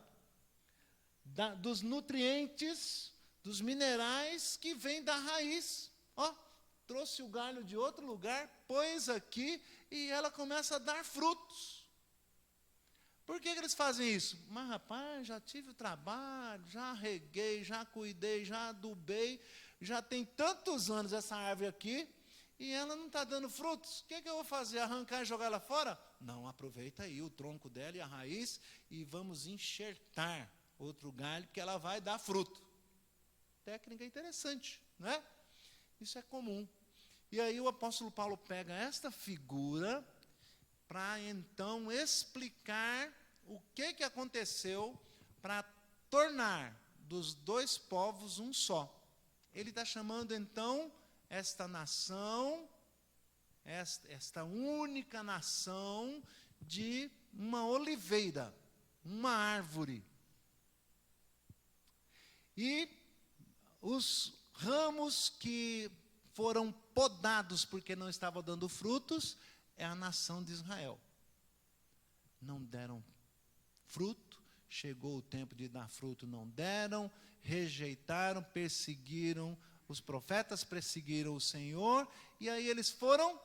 dos nutrientes, dos minerais que vêm da raiz. Trouxe o galho de outro lugar, pôs aqui, e ela começa a dar frutos. Por que eles fazem isso? Mas, rapaz, já tive o trabalho, já reguei, já cuidei, já adubei, já tem tantos anos essa árvore aqui, e ela não está dando frutos. O que eu vou fazer? Arrancar e jogar ela fora? Não, aproveita aí o tronco dela e a raiz, e vamos enxertar outro galho, que ela vai dar fruto. Técnica interessante, Isso é comum. E aí o apóstolo Paulo pega esta figura para então explicar o que aconteceu para tornar dos dois povos um só. Ele está chamando então esta nação, esta única nação, de uma oliveira, uma árvore. E os ramos que foram podados porque não estavam dando frutos é a nação de Israel. Não deram fruto, chegou o tempo de dar fruto, não deram, rejeitaram, perseguiram, os profetas perseguiram o Senhor, e aí eles foram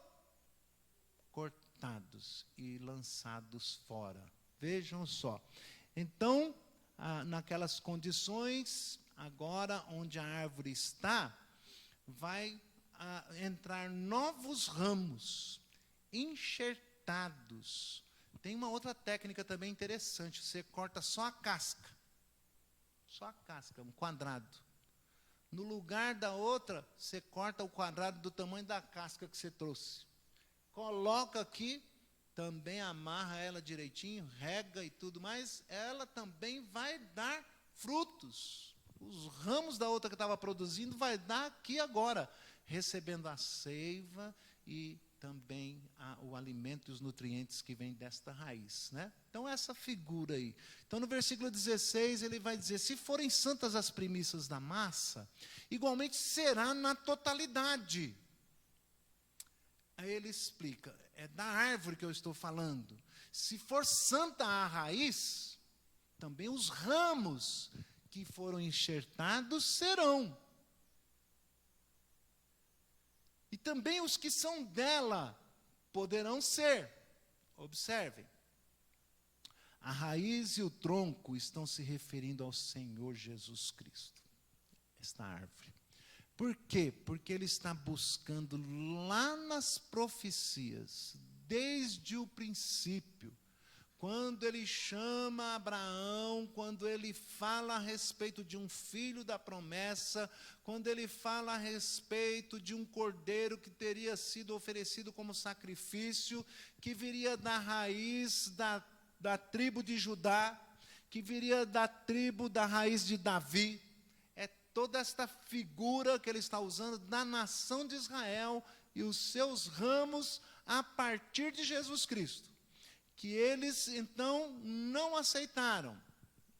cortados e lançados fora. Vejam só. Então, naquelas condições, agora onde a árvore está, vai entrar novos ramos, enxertados. Tem uma outra técnica também interessante, você corta só a casca, um quadrado. No lugar da outra, você corta o quadrado do tamanho da casca que você trouxe. Coloca aqui, também amarra ela direitinho, rega e tudo mais, ela também vai dar frutos. Os ramos da outra que estava produzindo vai dar aqui agora, recebendo a seiva e também o alimento e os nutrientes que vêm desta raiz, né? Então, essa figura aí. Então, no versículo 16, ele vai dizer, se forem santas as primícias da massa, igualmente será na totalidade. Aí ele explica, é da árvore que eu estou falando. Se for santa a raiz, também os ramos que foram enxertados serão. E também os que são dela poderão ser. Observem. A raiz e o tronco estão se referindo ao Senhor Jesus Cristo. Esta árvore. Por quê? Porque ele está buscando lá nas profecias, desde o princípio, quando ele chama Abraão, quando ele fala a respeito de um filho da promessa, quando ele fala a respeito de um cordeiro que teria sido oferecido como sacrifício, que viria da raiz da tribo de Judá, que viria da raiz de Davi, toda esta figura que ele está usando da nação de Israel e os seus ramos a partir de Jesus Cristo, que eles então não aceitaram.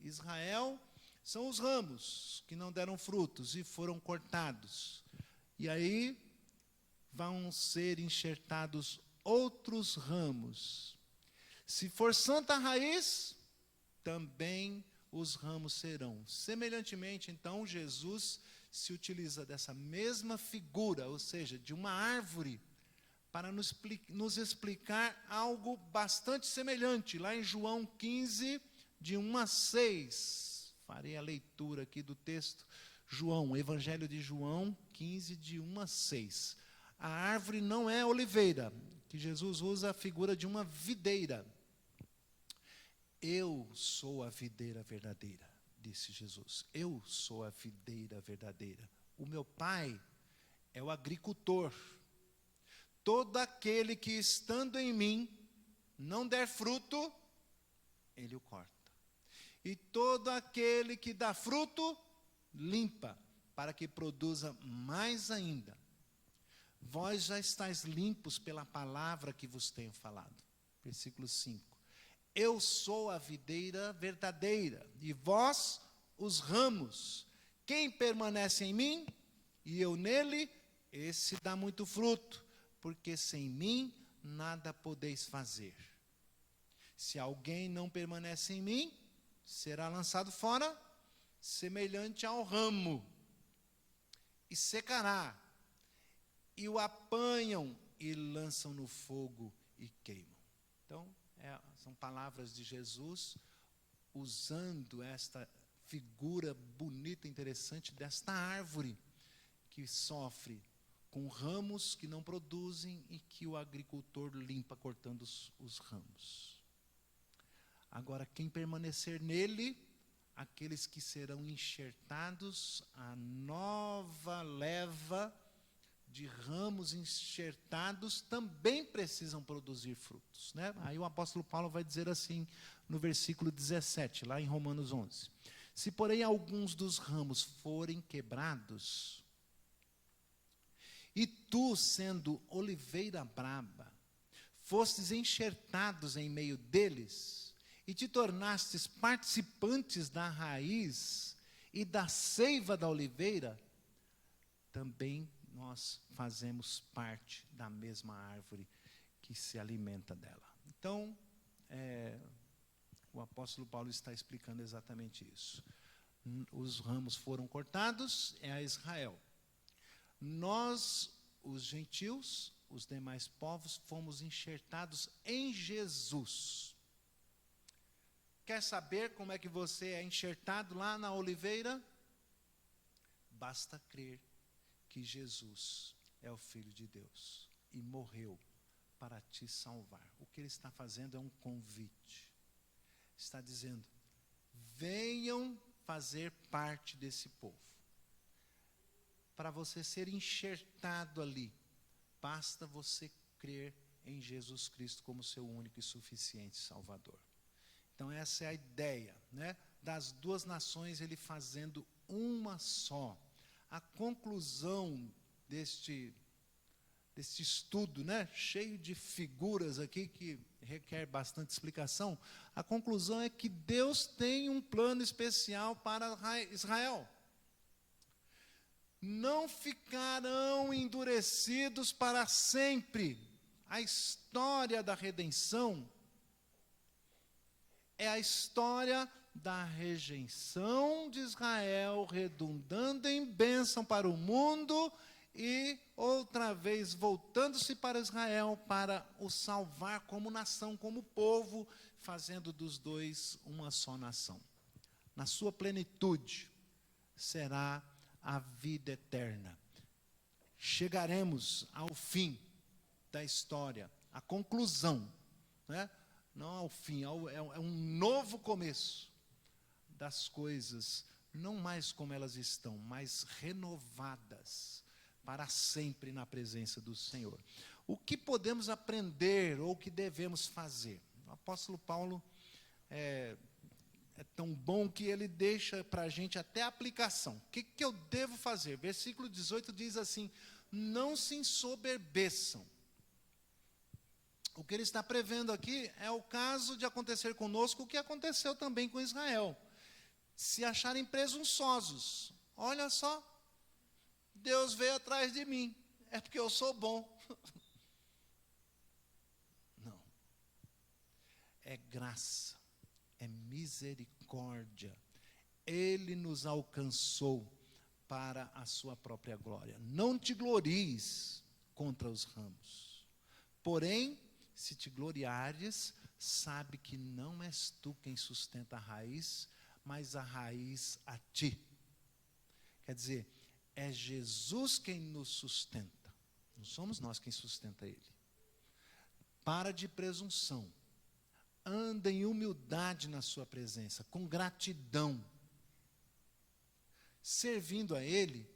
Israel são os ramos que não deram frutos e foram cortados. E aí vão ser enxertados outros ramos. Se for santa a raiz, também os ramos serão. Semelhantemente, então, Jesus se utiliza dessa mesma figura, ou seja, de uma árvore, para nos explicar algo bastante semelhante. Lá em João 15, de 1 a 6. Farei a leitura aqui do texto. João, Evangelho de João 15, de 1 a 6. A árvore não é oliveira, que Jesus usa a figura de uma videira. Eu sou a videira verdadeira, disse Jesus. Eu sou a videira verdadeira. O meu Pai é o agricultor. Todo aquele que estando em mim não der fruto, ele o corta. E todo aquele que dá fruto, limpa, para que produza mais ainda. Vós já estáis limpos pela palavra que vos tenho falado. Versículo 5. Eu sou a videira verdadeira, e vós os ramos. Quem permanece em mim, e eu nele, esse dá muito fruto, porque sem mim nada podeis fazer. Se alguém não permanece em mim, será lançado fora, semelhante ao ramo, e secará, e o apanham, e lançam no fogo, e queimam. Então, são palavras de Jesus, usando esta figura bonita, interessante, desta árvore, que sofre com ramos que não produzem e que o agricultor limpa cortando os ramos. Agora, quem permanecer nele, aqueles que serão enxertados, a nova leva de ramos enxertados também precisam produzir frutos, né? Aí o apóstolo Paulo vai dizer assim, no versículo 17, lá em Romanos 11. Se, porém, alguns dos ramos forem quebrados, e tu, sendo oliveira braba, fostes enxertados em meio deles, e te tornastes participantes da raiz e da seiva da oliveira, também nós fazemos parte da mesma árvore que se alimenta dela. Então, o apóstolo Paulo está explicando exatamente isso. Os ramos foram cortados, é a Israel. Nós, os gentios, os demais povos, fomos enxertados em Jesus. Quer saber como é que você é enxertado lá na oliveira? Basta crer que Jesus é o Filho de Deus e morreu para te salvar. O que ele está fazendo é um convite. Está dizendo: venham fazer parte desse povo. Para você ser enxertado ali, basta você crer em Jesus Cristo como seu único e suficiente Salvador. Então essa é a ideia, né, das duas nações, ele fazendo uma só. A conclusão deste estudo, né, cheio de figuras aqui que requer bastante explicação, a conclusão é que Deus tem um plano especial para Israel. Não ficarão endurecidos para sempre. A história da redenção é a história da rejeição de Israel, redundando em bênção para o mundo e outra vez voltando-se para Israel para o salvar como nação, como povo, fazendo dos dois uma só nação. Na sua plenitude será a vida eterna. Chegaremos ao fim da história, à conclusão, né? Não ao fim, é um novo começo das coisas, não mais como elas estão, mas renovadas para sempre na presença do Senhor. O que podemos aprender ou o que devemos fazer? O apóstolo Paulo é tão bom que ele deixa para a gente até a aplicação. O que eu devo fazer? Versículo 18 diz assim: não se ensoberbeçam. O que ele está prevendo aqui é o caso de acontecer conosco o que aconteceu também com Israel. Se acharem presunçosos. Olha só, Deus veio atrás de mim, é porque eu sou bom. Não. É graça, é misericórdia. Ele nos alcançou para a sua própria glória. Não te glories contra os ramos. Porém, se te gloriares, sabe que não és tu quem sustenta a raiz, mas a raiz a ti. Quer dizer, é Jesus quem nos sustenta. Não somos nós quem sustenta ele. Para de presunção. Anda em humildade na sua presença, com gratidão. Servindo a ele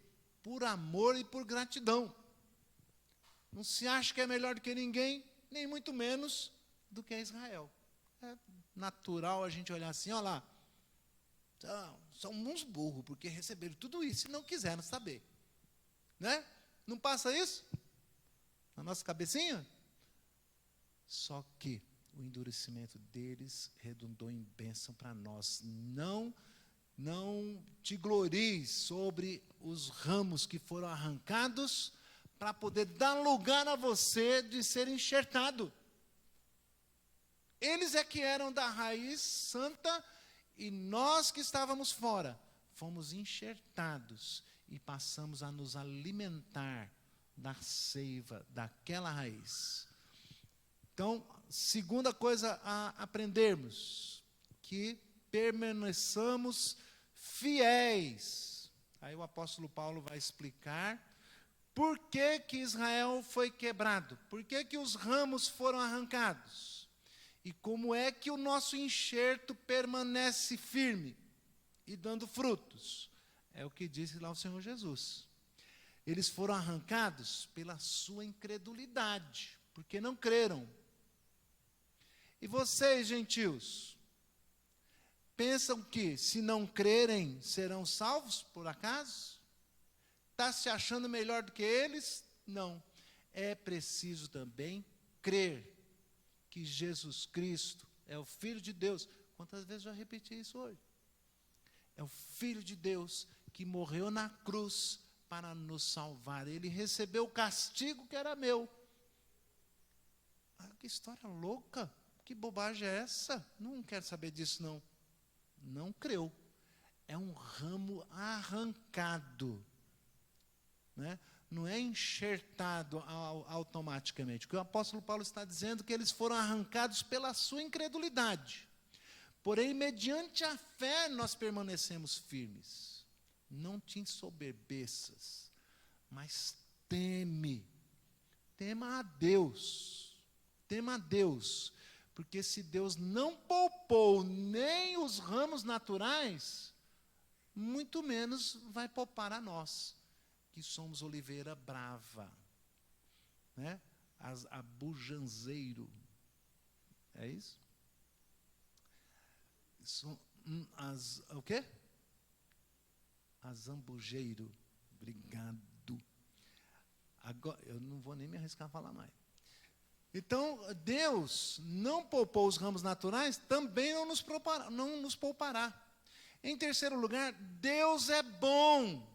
por amor e por gratidão. Não se acha que é melhor do que ninguém, nem muito menos do que Israel. É natural a gente olhar assim, olha lá, são uns burros, porque receberam tudo isso e não quiseram saber. Né? Não passa isso? Na nossa cabecinha? Só que o endurecimento deles redundou em bênção para nós. Não te glories sobre os ramos que foram arrancados para poder dar lugar a você de ser enxertado. Eles é que eram da raiz santa e nós que estávamos fora, fomos enxertados e passamos a nos alimentar da seiva daquela raiz. Então, segunda coisa a aprendermos, que permaneçamos fiéis. Aí o apóstolo Paulo vai explicar por que que Israel foi quebrado, por que que os ramos foram arrancados, e como é que o nosso enxerto permanece firme e dando frutos. É o que disse lá o Senhor Jesus. Eles foram arrancados pela sua incredulidade, porque não creram. E vocês, gentios, pensam que se não crerem serão salvos por acaso? Está se achando melhor do que eles? Não. É preciso também crer que Jesus Cristo é o Filho de Deus. Quantas vezes eu já repeti isso hoje? É o Filho de Deus que morreu na cruz para nos salvar. Ele recebeu o castigo que era meu. Que história louca, que bobagem é essa? Não quero saber disso, não. Não creu. É um ramo arrancado, né? Não é enxertado automaticamente. O que o apóstolo Paulo está dizendo é que eles foram arrancados pela sua incredulidade. Porém, mediante a fé, nós permanecemos firmes. Não te ensoberbeças, mas tema a Deus. Tema a Deus, porque se Deus não poupou nem os ramos naturais, muito menos vai poupar a nós, que somos oliveira brava, né? Abujanzeiro, é isso? O quê? Azambujeiro, obrigado. Agora, eu não vou nem me arriscar a falar mais. Então, Deus não poupou os ramos naturais, também não nos poupará. Em terceiro lugar, Deus é bom,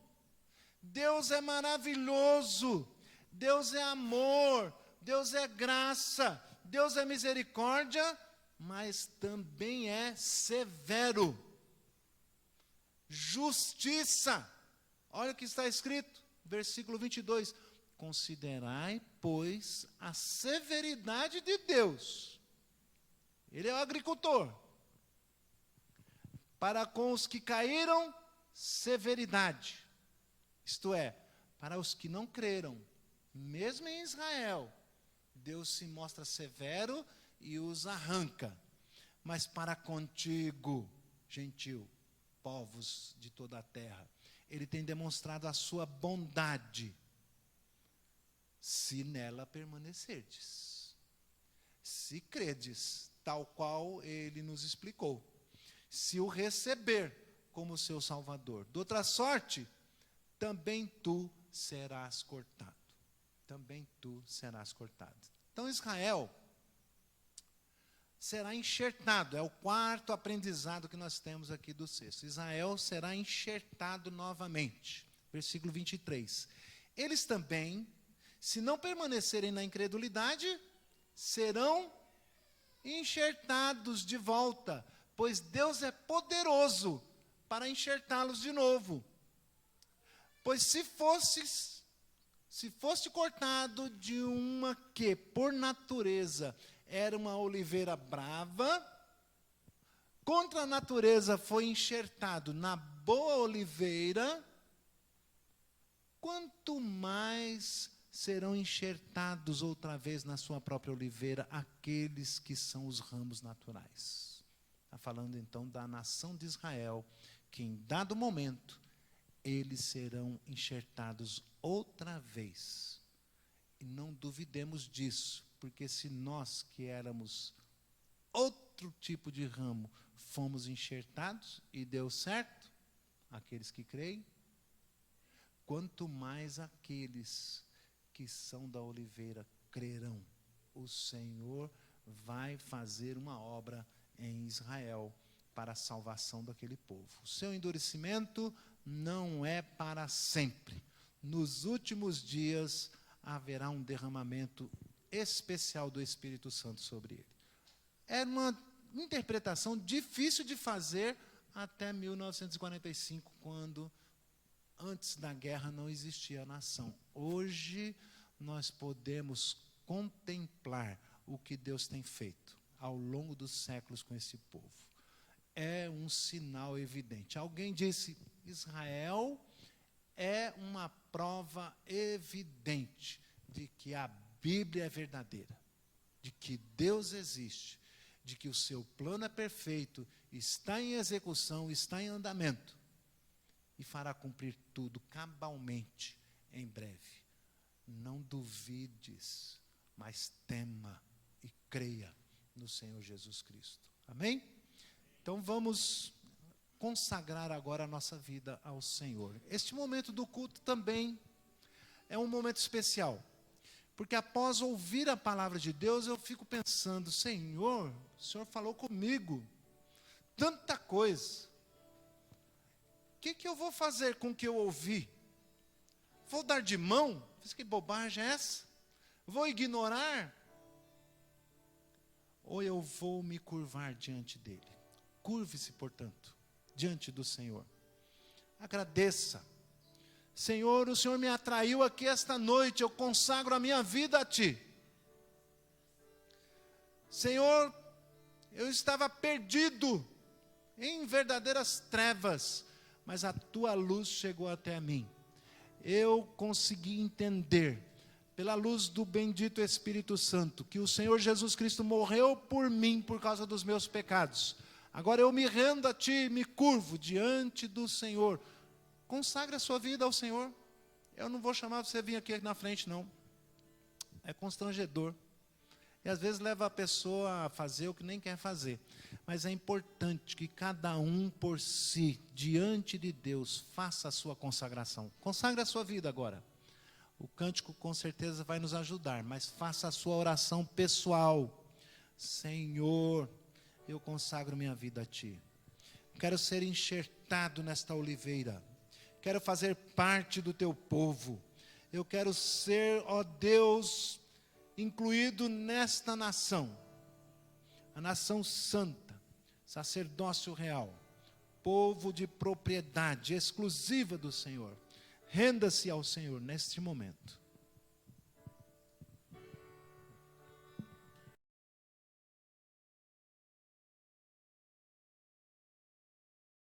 Deus é maravilhoso, Deus é amor, Deus é graça, Deus é misericórdia, mas também é severo. Justiça. Olha o que está escrito, versículo 22. Considerai, pois, a severidade de Deus. Ele é o agricultor. Para com os que caíram, severidade. Isto é, para os que não creram, mesmo em Israel, Deus se mostra severo e os arranca. Mas para contigo, gentil, povos de toda a terra, Ele tem demonstrado a sua bondade, se nela permanecerdes, se credes, tal qual Ele nos explicou, se o receber como seu Salvador. De outra sorte, também tu serás cortado. Também tu serás cortado. Então Israel será enxertado, é o quarto aprendizado que nós temos aqui do sexto. Israel será enxertado novamente. Versículo 23. Eles também, se não permanecerem na incredulidade, serão enxertados de volta, pois Deus é poderoso para enxertá-los de novo. Pois se fosse cortado de uma que, por natureza, era uma oliveira brava, contra a natureza foi enxertado na boa oliveira, quanto mais serão enxertados outra vez na sua própria oliveira aqueles que são os ramos naturais. Está falando então da nação de Israel, que em dado momento eles serão enxertados outra vez. E não duvidemos disso, porque se nós que éramos outro tipo de ramo fomos enxertados e deu certo, aqueles que creem, quanto mais aqueles que são da oliveira crerão. O Senhor vai fazer uma obra em Israel para a salvação daquele povo. O seu endurecimento não é para sempre. Nos últimos dias haverá um derramamento especial do Espírito Santo sobre ele. Era uma interpretação difícil de fazer até 1945, quando antes da guerra não existia a nação. Hoje nós podemos contemplar o que Deus tem feito ao longo dos séculos com esse povo. É um sinal evidente. Alguém disse, Israel é uma prova evidente de que a Bíblia é verdadeira, de que Deus existe, de que o seu plano é perfeito, está em execução, está em andamento, e fará cumprir tudo cabalmente em breve. Não duvides, mas tema e creia no Senhor Jesus Cristo. Amém? Então vamos consagrar agora a nossa vida ao Senhor. Este momento do culto também é um momento especial, porque após ouvir a palavra de Deus, eu fico pensando, Senhor, o Senhor falou comigo tanta coisa. O que eu vou fazer com o que eu ouvi? Vou dar de mão? Que bobagem é essa? Vou ignorar? Ou eu vou me curvar diante dele? Curve-se, portanto, diante do Senhor. Agradeça. Senhor, o Senhor me atraiu aqui esta noite, eu consagro a minha vida a Ti. Senhor, eu estava perdido em verdadeiras trevas, mas a Tua luz chegou até mim. Eu consegui entender, pela luz do bendito Espírito Santo, que o Senhor Jesus Cristo morreu por mim, por causa dos meus pecados. Agora eu me rendo a Ti, me curvo diante do Senhor. Consagre a sua vida ao Senhor. Eu não vou chamar você vir aqui na frente, não. É constrangedor. E às vezes leva a pessoa a fazer o que nem quer fazer. Mas é importante que cada um por si, diante de Deus, faça a sua consagração. Consagre a sua vida agora. O cântico com certeza vai nos ajudar, mas faça a sua oração pessoal. Senhor, eu consagro minha vida a Ti. Quero ser enxertado nesta oliveira. Quero fazer parte do Teu povo. Eu quero ser, ó Deus, incluído nesta nação. A nação santa, sacerdócio real, povo de propriedade exclusiva do Senhor. Renda-se ao Senhor neste momento.